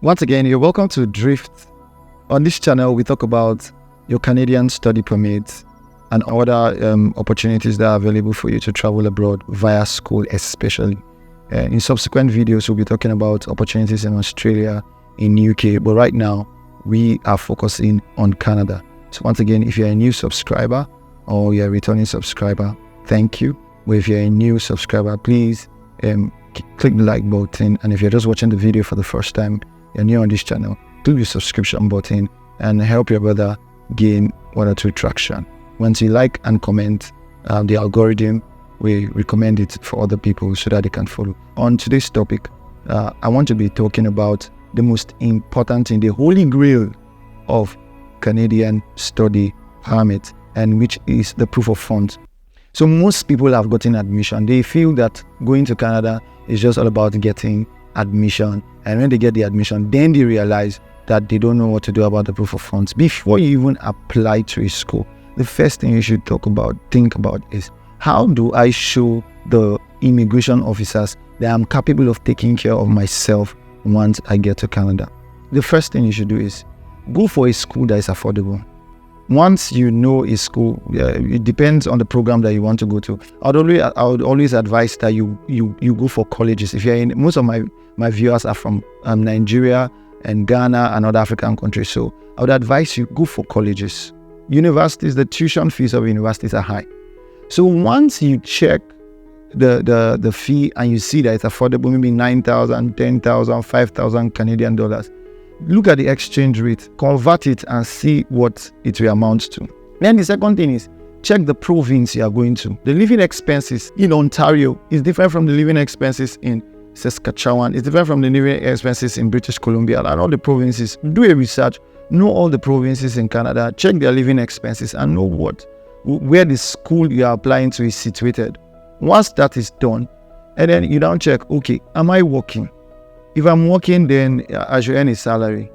Once again, you're welcome to Drift. On this channel, we talk about your Canadian study permits and other opportunities that are available for you to travel abroad via school especially. In subsequent videos, we'll be talking about opportunities in Australia, in UK, but right now, we are focusing on Canada. So once again, if you're a new subscriber or you're a returning subscriber, thank you. But if you're a new subscriber, please click the like button. And if you're just watching the video for the first time, you're new on this channel, click the subscription button and help your brother gain 1 or 2 traction. Once you like and comment, the algorithm will recommend it for other people so that they can follow. On today's topic, I want to be talking about the most important thing, the holy grail of Canadian study permit, and which is the proof of funds. So most people have gotten admission. They feel that going to Canada is just all about getting admission. And when they get the admission, then they realize that they don't know what to do about the proof of funds. Before you even apply to a school, the first thing you should think about is, how do I show the immigration officers that I'm capable of taking care of myself once I get to Canada? The first thing you should do is go for a school that is affordable. Once you know a school, it depends on the program that you want to go to. I would always advise that you go for colleges. If you're in, most of my viewers are from Nigeria and Ghana and other African countries, so I would advise you go for colleges. Universities, the tuition fees of universities are high. So once you check the fee and you see that it's affordable, maybe 9,000, 10,000, 5,000 Canadian dollars, look at the exchange rate, convert it and see what it will amount to. Then the second thing is, check the province you are going to. The living expenses in Ontario is different from the living expenses in Saskatchewan. It's different from the living expenses in British Columbia and all the provinces. Do a research, know all the provinces in Canada, check their living expenses and know where the school you are applying to is situated. Once that is done, and then you don't check, okay, am I working? If I'm working, then I should earn a salary.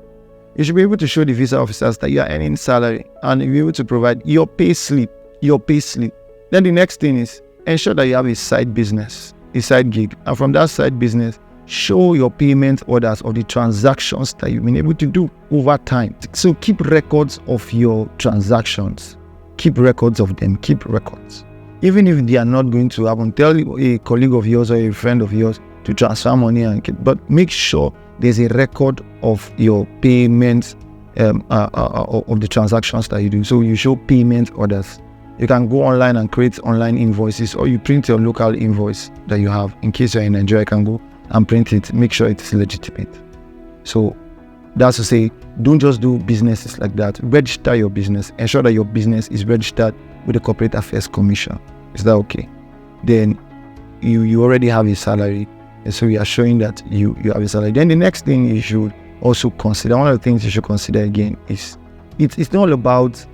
You should be able to show the visa officers that you are earning salary and you'll be able to provide your pay slip. Then the next thing is, ensure that you have a side business, a side gig. And from that side business, show your payment orders of the transactions that you've been able to do over time. So keep records of your transactions. Keep records of them. Keep records. Even if they are not going to happen, tell a colleague of yours or a friend of yours to transfer money but make sure there's a record of your payments of the transactions that you do. So you show payment orders. You can go online and create online invoices, or you print your local invoice that you have. In case you're in Nigeria, you can go and print it. Make sure it's legitimate. So that's to say, don't just do businesses like that. Register your business. Ensure that your business is registered with the Corporate Affairs Commission. Is that okay? Then you already have a salary. And so you are showing that you have a salary. Then the next thing you should also consider, one of the things you should consider again is, it's not about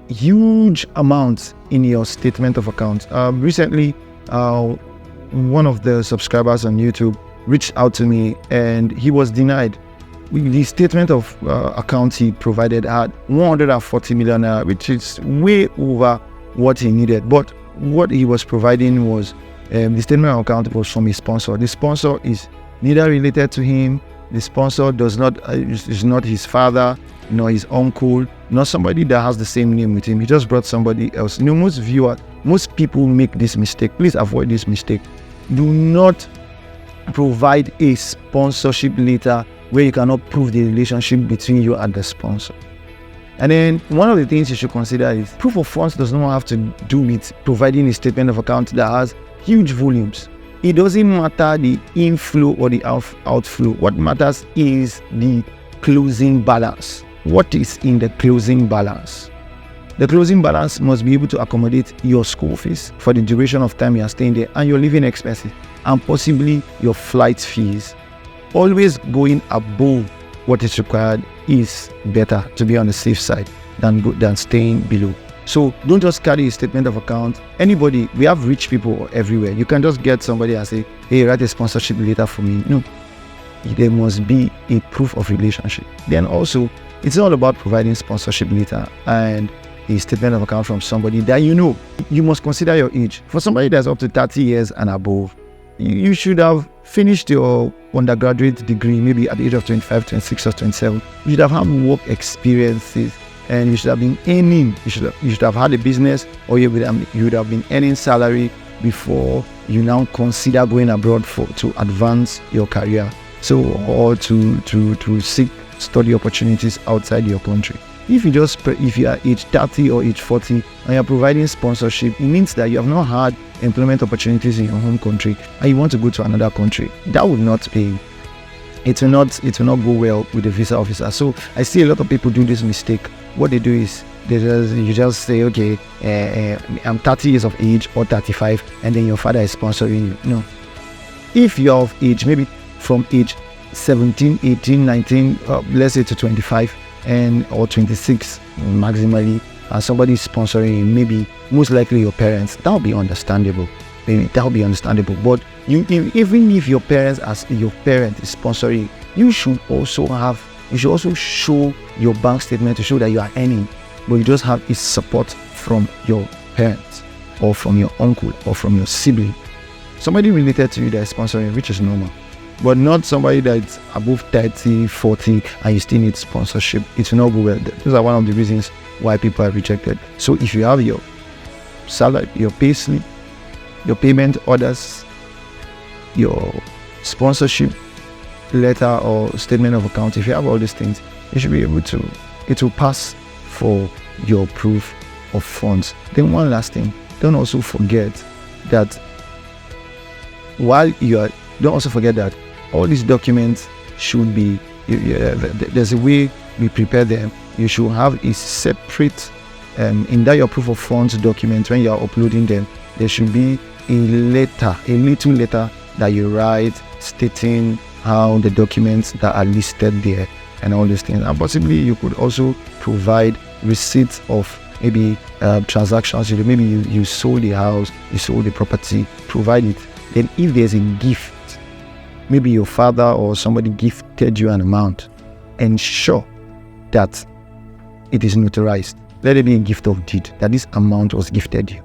huge amounts in your statement of account. Recently, one of the subscribers on YouTube reached out to me and he was denied. The statement of account he provided had 140 million, which is way over what he needed. But what he was providing was the statement of account was from his sponsor. The sponsor is neither related to him. The sponsor is not his father, nor his uncle, not somebody that has the same name with him. He just brought somebody else. Most people make this mistake. Please avoid this mistake. Do not provide a sponsorship letter where you cannot prove the relationship between you and the sponsor. And then one of the things you should consider is, proof of funds does not have to do with providing a statement of account that has huge volumes. It doesn't matter the inflow or the outflow. What matters is the closing balance. What is in the closing balance? The closing balance must be able to accommodate your school fees for the duration of time you are staying there, and your living expenses, and possibly your flight fees. Always going above what is required is better, to be on the safe side, than staying below. So don't just carry a statement of account. Anybody, we have rich people everywhere. You can just get somebody and say, hey, write a sponsorship letter for me. No, there must be a proof of relationship. Then also, it's all about providing sponsorship letter and a statement of account from somebody that you know. You must consider your age. For somebody that's up to 30 years and above, You should have finished your undergraduate degree maybe at the age of 25, 26 or 27. You should have had work experiences, and you should have been earning. You should have had a business, or you would have been earning salary before you now consider going abroad to advance your career. So, or to seek study opportunities outside your country. If you are age 30 or age 40 and you're providing sponsorship, it means that you have not had employment opportunities in your home country and you want to go to another country. That would not be, it will not go well with the visa officer. So I see a lot of people do this mistake. What they do is you just say, okay, I'm 30 years of age or 35, and then your father is sponsoring you. No. If you're of age, maybe from age 17, 18, 19, let's say to 25 or 26 maximally, and somebody is sponsoring you, maybe most likely your parents, that will be understandable. But even if your parent is sponsoring, you should also show your bank statement to show that you are earning, but you just have its support from your parents or from your uncle or from your sibling, somebody related to you that is sponsoring, which is normal. But not somebody that's above 30, 40, and you still need sponsorship. It will not go well. Those are one of the reasons why people are rejected. So if you have your salary, your pay slip, your payment orders, your sponsorship letter or statement of account, if you have all these things, you should be able to, it will pass for your proof of funds. Then one last thing, don't also forget that all these documents should be, there's a way we prepare them. You should have a separate, in that your proof of funds document, when you are uploading them, there should be a little letter that you write stating how the documents that are listed there and all these things. And possibly you could also provide receipts of maybe transactions. Maybe you sold the house, you sold the property, provide it. Then if there's a gift, maybe your father or somebody gifted you an amount, ensure that it is notarized. Let it be a gift of deed, that this amount was gifted you.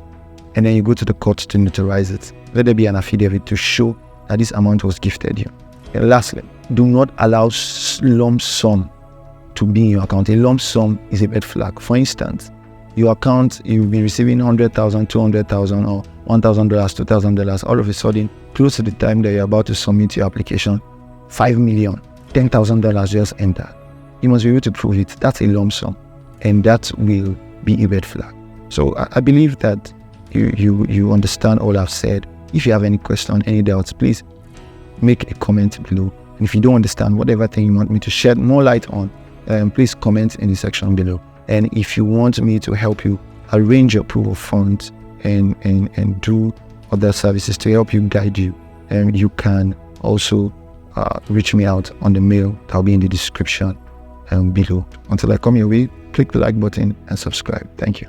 And then you go to the court to notarize it. Let there be an affidavit to show that this amount was gifted you. And lastly, do not allow lump sum to be in your account. A lump sum is a red flag. For instance, your account, you'll be receiving $100,000, $200,000 or $1,000, $2,000. All of a sudden, close to the time that you're about to submit your application, $5 million, $10,000 just entered. You must be able to prove it. That's a lump sum, and that will be a red flag. So I believe that you understand all I've said. If you have any question, any doubts, please make a comment below. And if you don't understand whatever thing you want me to shed more light on, please comment in the section below. And if you want me to help you arrange your proof of funds and do other services to help you guide you, you can also reach me out on the mail that will be in the description below. Until I come your way, click the like button and subscribe. Thank you.